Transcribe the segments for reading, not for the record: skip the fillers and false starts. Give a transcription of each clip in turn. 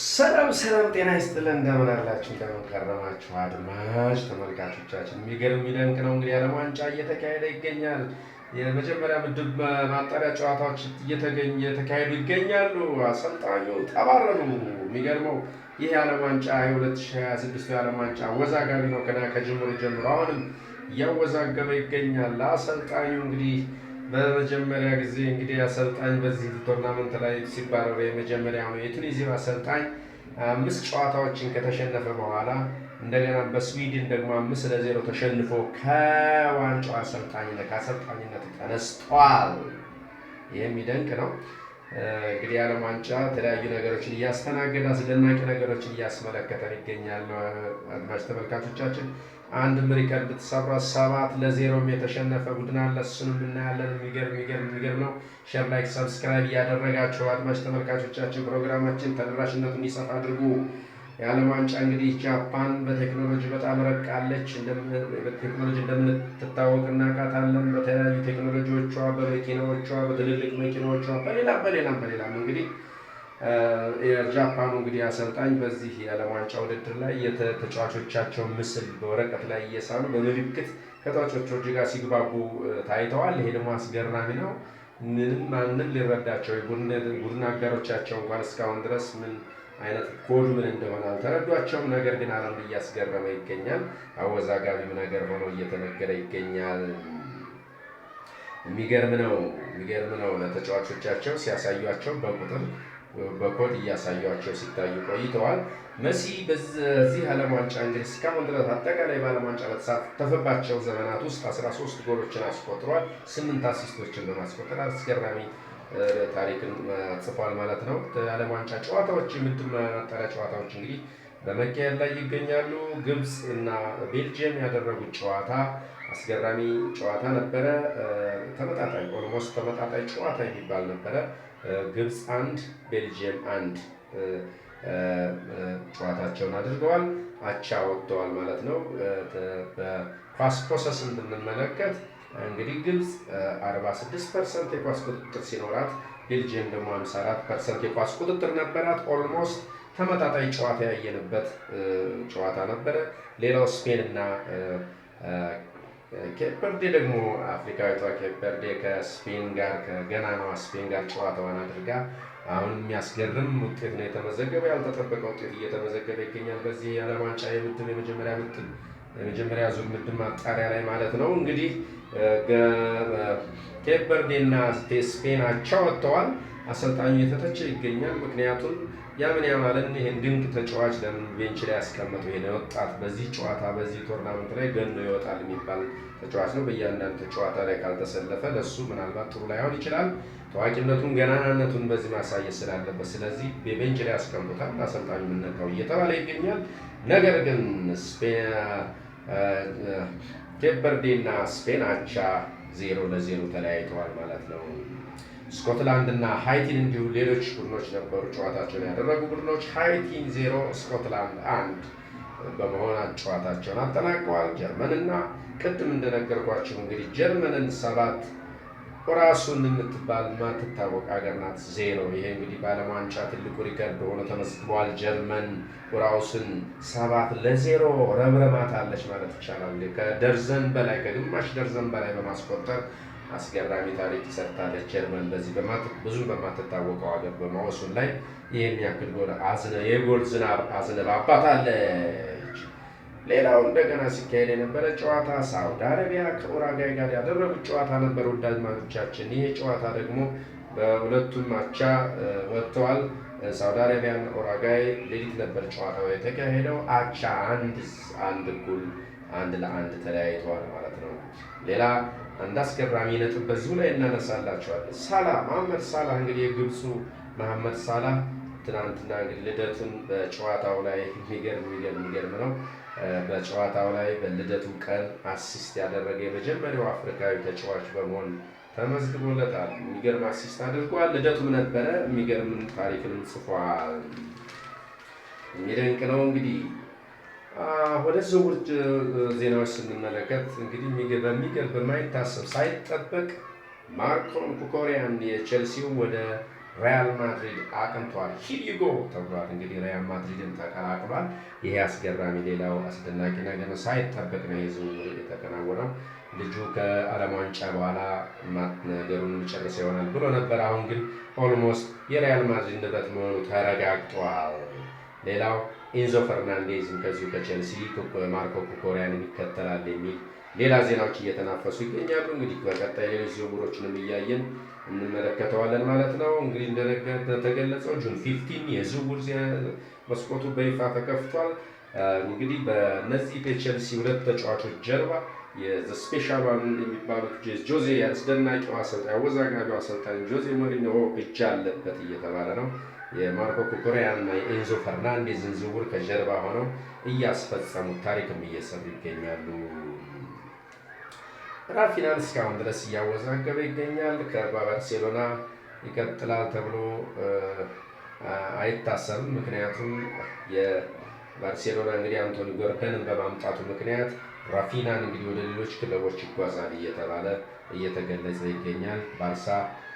ሰላም ጤና ይስጥልን። እንደምን አላችሁ? እንደምን ከረማችሁ? አድማጭ ተመልካቾቻችን የሚገርም የሚደንቅ ነው። እንግዲህ የዓለም ዋንጫ እየተካሄደ ይገኛል። የመጀመሪያ ምድብ ማጣሪያ ጨዋታዎች እየተካሄዱ ይገኛሉ። አሰልጣኙ ተባረሩ። የሚገርመው ይህ የዓለም ዋንጫ የ2026 የዓለም ዋንጫ አወዛጋቢ ነው። ከጅምሩ ጀምሮ አሁንም እያወዛገበ ይገኛል። አሰልጣኙ እንግዲህ በመጀመሪያ ጊዜ እንግዲህ አሰልጣኝ በዚህ ቶርናመንት ላይ ሲባረር የመጀመሪያ ነው። የቱኒዚያ አሰልጣኝ 5 ጨዋታዎችን ከተሸነፈ በኋላ እንደገና በስዊድን ደግሞ 5-0 ተሸንፎ ከዋንጫው ከአሰልጣኝነት ተነስቷል። የሚደንቅ ነው። እንግዲህ የዓለም ዋንጫ የተለያዩ ነገሮችን እያስተናገደ አስደናቂ ነገሮችን እያስመለከተን ይገኛል። አድማጭ ተመልካቾቻችን አንድ ሪከርድ ተሰብሯ 7-0 የተሸነፈ ቡድን አለ። እሱንም እናያለን። የሚገርም ነው። ሼር፣ ላይክ፣ ሰብስክራይብ እያደረጋችሁ አድማጭ ተመልካቾቻችን ፕሮግራማችን ተደራሽነቱን እንዲሰፋ አድርጉ። የዓለም ዋንጫ እንግዲህ ጃፓን በቴክኖሎጂ በጣም ረቃለች። በቴክኖሎጂ እንደምትታወቅ እናውቃታለን። በተለያዩ ቴክኖሎጂዎቿ፣ በመኪናዎቿ፣ በትልልቅ መኪናዎቿ፣ በሌላም እንግዲህ የጃፓኑ እንግዲህ አሰልጣኝ በዚህ የዓለም ዋንጫ ውድድር ላይ የተጫዋቾቻቸውን ምስል በወረቀት ላይ እየሳሉ በምልክት ከተጫዋቾቹ ጋር ሲግባቡ ታይተዋል። ይሄ ደግሞ አስገራሚ ነው። ማንም ሊረዳቸው የቡድን አጋሮቻቸው እንኳን እስካሁን ድረስ ምን አይነት ኮዱ ምን እንደሆነ አልተረዷቸውም። ነገር ግን ዓለም እያስገረመ ይገኛል። አወዛጋቢም ነገር ሆኖ እየተነገረ ይገኛል። የሚገርም ነው። ለተጫዋቾቻቸው ሲያሳዩቸው በኮድ እያሳዩቸው ሲታዩ ቆይተዋል። መሲ በዚህ ዓለም ዋንጫ እንግዲህ እስካሁን ድረስ አጠቃላይ በዓለም ዋንጫ በተሳተፈባቸው ዘመናት ውስጥ 13 ጎሎችን አስቆጥሯል። 8 አሲስቶችን በማስቆጠር አስገራሚ ታሪክን ጽፏል ማለት ነው። የዓለም ዋንጫ ጨዋታዎች የምድብ ማጣሪያ ጨዋታዎች እንግዲህ በመካሄድ ላይ ይገኛሉ። ግብፅ እና ቤልጅየም ያደረጉት ጨዋታ አስገራሚ ጨዋታ ነበረ። ኦልሞስት ተመጣጣኝ ጨዋታ የሚባል ነበረ። ግብፅ 1 ቤልጅየም 1 ጨዋታቸውን አድርገዋል። አቻ ወጥተዋል ማለት ነው። በፓስ ፕሮሰስን ብንመለከት እንግዲህ ግብፅ 46% የኳስ ቁጥጥር ሲኖራት ቤልጅየም ደግሞ 54% የኳስ ቁጥጥር ነበራት። ኦልሞስት ተመጣጣኝ ጨዋታ ያየንበት ጨዋታ ነበረ። ሌላው ስፔን እና ኬፕ ቨርዴ ደግሞ አፍሪካዊቷ ኬፕ ቨርዴ ከገናናዋ ስፔን ጋር ጨዋታዋን አድርጋ አሁን የሚያስገርም ውጤት ነው የተመዘገበ። ያልተጠበቀ ውጤት እየተመዘገበ ይገኛል። በዚህ የዓለም ዋንጫ የመጀመሪያ ዙር ምድብ ማጣሪያ ላይ ማለት ነው። እንግዲህ ኬፕ ቨርዴ እና ስፔን አቻ ወጥተዋል። አሰልጣኙ የተተቸ ይገኛል። ምክንያቱም ያማልን ይሄን ድንቅ ተጫዋች ለምን ቤንች ላይ ያስቀመጡ? ይሄን ወጣት በዚህ ጨዋታ በዚህ ቶርናመንት ላይ ገኖ ይወጣል የሚባል ተጫዋች ነው። በእያንዳንዱ ጨዋታ ላይ ካልተሰለፈ ለሱ ምናልባት ጥሩ ላይሆን ይችላል። ታዋቂነቱን ገናናነቱን በዚህ ማሳየት ስላለበት ስለዚህ ቤንች ላይ ያስቀምጡታል። አሰልጣኙ የምነካው እየተባለ ይገኛል። ነገር ግን ኬፕ ቨርዴ እና ስፔን አቻ 0-0 ተለያይተዋል ማለት ነው። ስኮትላንድ እና ሃይቲን እንዲሁ ሌሎች ቡድኖች ነበሩ ጨዋታቸውን ያደረጉ ቡድኖች። ሃይቲን 0 ስኮትላንድ 1 በመሆን ጨዋታቸውን አጠናቀዋል። ጀርመንና ቅድም እንደነገርኳቸው እንግዲህ ጀርመንን 7 ራሱን የምትባል ማትታወቅ ሀገር ናት 0። ይሄ እንግዲህ በዓለም ዋንጫ ትልቁ ሪከርድ ሆኖ ተመዝግቧል። ጀርመን ራሱን 7-0 ረብረማታለች ማለት ይቻላል። ከግማሽ ደርዘን በላይ በማስቆጠር አስገራሚ ታሪክ ሰርታለች ጀርመን። በዚህ ብዙም በማትታወቀው ሀገር በመወሱን ላይ ይህን ያክል የጎል ዝናብ አዝንባባታለች። ሌላው እንደገና ሲካሄድ የነበረ ጨዋታ ሳውዲ አረቢያ ከኡራጋይ ጋር ያደረጉት ጨዋታ ነበር። ውድ አድማጮቻችን ይሄ ጨዋታ ደግሞ በሁለቱም አቻ ወጥተዋል። ሳውዲ አረቢያ እና ኡራጋይ ሌሊት ነበር ጨዋታው የተካሄደው። አቻ 1 እኩል 1-1 ተለያይተዋል ማለት ነው። ሌላ አንድ አስገራሚ ነጥብ በዚሁ ላይ እናነሳላቸዋለን። መሐመድ ሳላህ እንግዲህ የግብፁ መሐመድ ሳላህ ትናንትና እንግዲህ ልደቱን በጨዋታው ላይ የሚገርም ነው። በጨዋታው ላይ በልደቱ ቀን አሲስት ያደረገ የመጀመሪያው አፍሪካዊ ተጫዋች በመሆን ተመዝግቦለታል። የሚገርም አሲስት አድርጓል። ልደቱም ነበረ። የሚገርም ታሪክንም ጽፏል። የሚደንቅ ነው። እንግዲህ ወደ ዝውውር ዜናዎች ስንመለከት እንግዲህ በማይታሰብ ሳይጠበቅ ማርኮን ኩኮሪያን የቼልሲው ወደ ሪያል ማድሪድ አቅንቷል። ሂሪጎ ተብሏል። እንግዲህ ሪያል ማድሪድን ተቀላቅሏል። ይሄ አስገራሚ ሌላው አስደናቂ ነገር ነው። ሳይጠበቅ ነው የዝውውር የተከናወነው። ልጁ ከዓለም ዋንጫ በኋላ ነገሩን የሚጨርስ ይሆናል ብሎ ነበር። አሁን ግን ኦልሞስት የሪያል ማድሪድ ንብረት መሆኑ ተረጋግጧል። ሌላው ኢንዞ ፈርናንዴዝም ከዚሁ ከቼልሲ ማርኮ ኩኮሪያንን ይከተላል የሚል ሌላ ዜናዎች እየተናፈሱ ይገኛሉ። እንግዲህ በቀጣይ ሌሎች ዝውውሮችንም እያየን እንመለከተዋለን ማለት ነው። እንግዲህ እንደተገለጸው ጁን 15 የዝውውር መስኮቱ በይፋ ተከፍቷል። እንግዲህ በእነዚህ በቼልሲ ሁለት ተጫዋቾች ጀርባ የስፔሻል ዋን የሚባሉት ጆዜ አስደናቂው አሰልጣኝ አወዛጋቢው አሰልጣኝ ጆዜ ሞሪኒዮ እጅ አለበት እየተባለ ነው። የማርኮ ኩኩሬያ እና የኤንዞ ፈርናንዴዝን ዝውውር ከጀርባ ሆነው እያስፈጸሙት ታሪክም እየሰሩ ይገኛሉ። ራፊናን እስካሁን ድረስ እያወዛገበ ይገኛል። ከባርሴሎና ይቀጥላል ተብሎ አይታሰብም። ምክንያቱም የባርሴሎና እንግዲህ አንቶኒ ጎርደንን በማምጣቱ ምክንያት ራፊናን እንግዲህ ወደ ሌሎች ክለቦች ይጓዛል እየተባለ እየተገለጸ ይገኛል። ባርሳ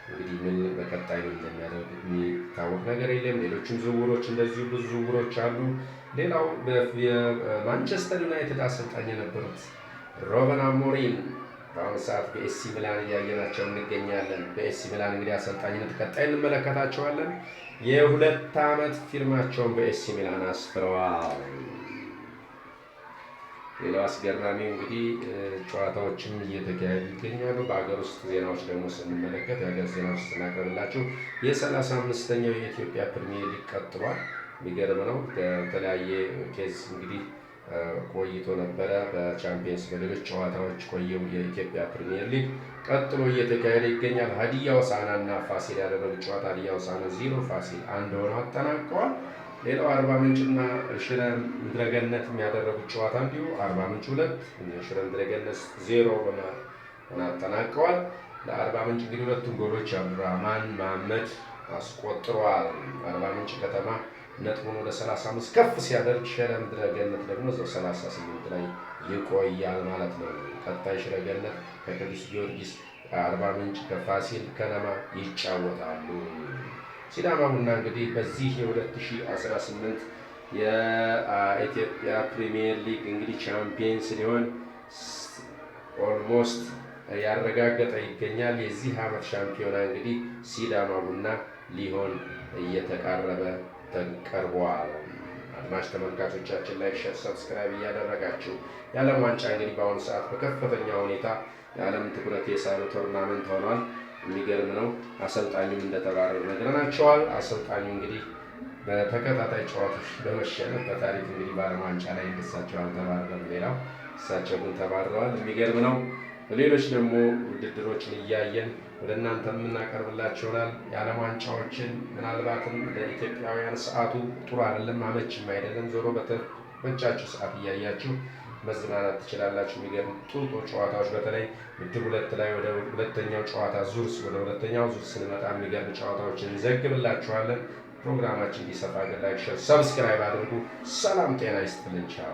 እንግዲህ ምን በቀጣይ ምን እንደሚያደርግ የሚታወቅ ነገር የለም። ሌሎችም ዝውውሮች እንደዚሁ ብዙ ዝውውሮች አሉ። ሌላው የማንቸስተር ዩናይትድ አሰልጣኝ የነበሩት ሩበን አሞሪም በአሁኑ ሰዓት በኤሲ ሚላን እያየናቸው እንገኛለን። በኤሲ ሚላን እንግዲህ አሰልጣኝነት ቀጣይ እንመለከታቸዋለን። የ2 ዓመት ፊርማቸውን በኤሲ ሚላን አስፍረዋል። ሌላው አስገራሚ እንግዲህ ጨዋታዎችም እየተካሄዱ ይገኛሉ። በሀገር ውስጥ ዜናዎች ደግሞ ስንመለከት የሀገር ዜናዎች ስናቀርብላችሁ የ35ኛው የኢትዮጵያ ፕሪሚየር ሊግ ቀጥሏል። የሚገርም ነው። በተለያየ ኬዝ እንግዲህ ቆይቶ ነበረ። በቻምፒየንስ በሌሎች ጨዋታዎች ቆየው የኢትዮጵያ ፕሪሚየር ሊግ ቀጥሎ እየተካሄደ ይገኛል። ሀዲያ ሆሳዕና እና ፋሲል ያደረጉት ጨዋታ ሀዲያ ሆሳዕና 0 ፋሲል 1 ሆነው አጠናቀዋል። ሌላው አርባ ምንጭና ሽረ ምድረገነት የሚያደረጉት ጨዋታ እንዲሁ አርባ ምንጭ 2 ሽረ ምድረገነት 0 ሆነው አጠናቀዋል። ለአርባ ምንጭ እንግዲህ ሁለቱም ጎሎች አብዱራህማን መሐመድ አስቆጥሯል። አርባ ምንጭ ከተማ ነጥቡን ወደ 35 ከፍ ሲያደርግ ሽረ ምድረገነት ደግሞ 38 ላይ ይቆያል ማለት ነው። ቀጣይ ሽረ ገነት ከቅዱስ ጊዮርጊስ፣ አርባ ምንጭ ከፋሲል ከነማ ይጫወታሉ። ሲዳማ ቡና እንግዲህ በዚህ የ2018 የኢትዮጵያ ፕሪሚየር ሊግ እንግዲህ ቻምፒየንስ ሊሆን ኦልሞስት ያረጋገጠ ይገኛል። የዚህ ዓመት ሻምፒዮና እንግዲህ ሲዳማ ቡና ሊሆን እየተቃረበ ተቀርቧል። አድማጭ ተመልካቾቻችን ላይ ሼር፣ ሰብስክራይብ እያደረጋችሁ የዓለም ዋንጫ እንግዲህ በአሁኑ ሰዓት በከፍተኛ ሁኔታ የዓለም ትኩረት የሳበ ቶርናመንት ሆኗል። የሚገርም ነው። አሰልጣኙም እንደተባረሩ ነግረናቸዋል። አሰልጣኙ እንግዲህ በተከታታይ ጨዋታዎች በመሸነፍ በታሪክ እንግዲህ በዓለም ዋንጫ ላይ እንደሳቸው አልተባረረም። ሌላው እሳቸው ግን ተባረዋል። የሚገርም ነው። ሌሎች ደግሞ ውድድሮችን እያየን ወደ እናንተ የምናቀርብላችሁናል። የዓለም ዋንጫዎችን ምናልባትም ለኢትዮጵያውያን ሰዓቱ ጥሩ አይደለም፣ አመችም አይደለም። ዞሮ በተመቻችሁ ሰዓት እያያችሁ መዝናናት ትችላላችሁ። የሚገርም ጥሩ ጨዋታዎች በተለይ ምድብ 2 ላይ ወደ ሁለተኛው ጨዋታ ዙር ስንመጣ የሚገርም ጨዋታዎችን እንዘግብላችኋለን። ፕሮግራማችን እንዲሰፋ ላይክ፣ ሼር፣ ሰብስክራይብ አድርጉ። ሰላም ጤና ይስጥልን። ቻው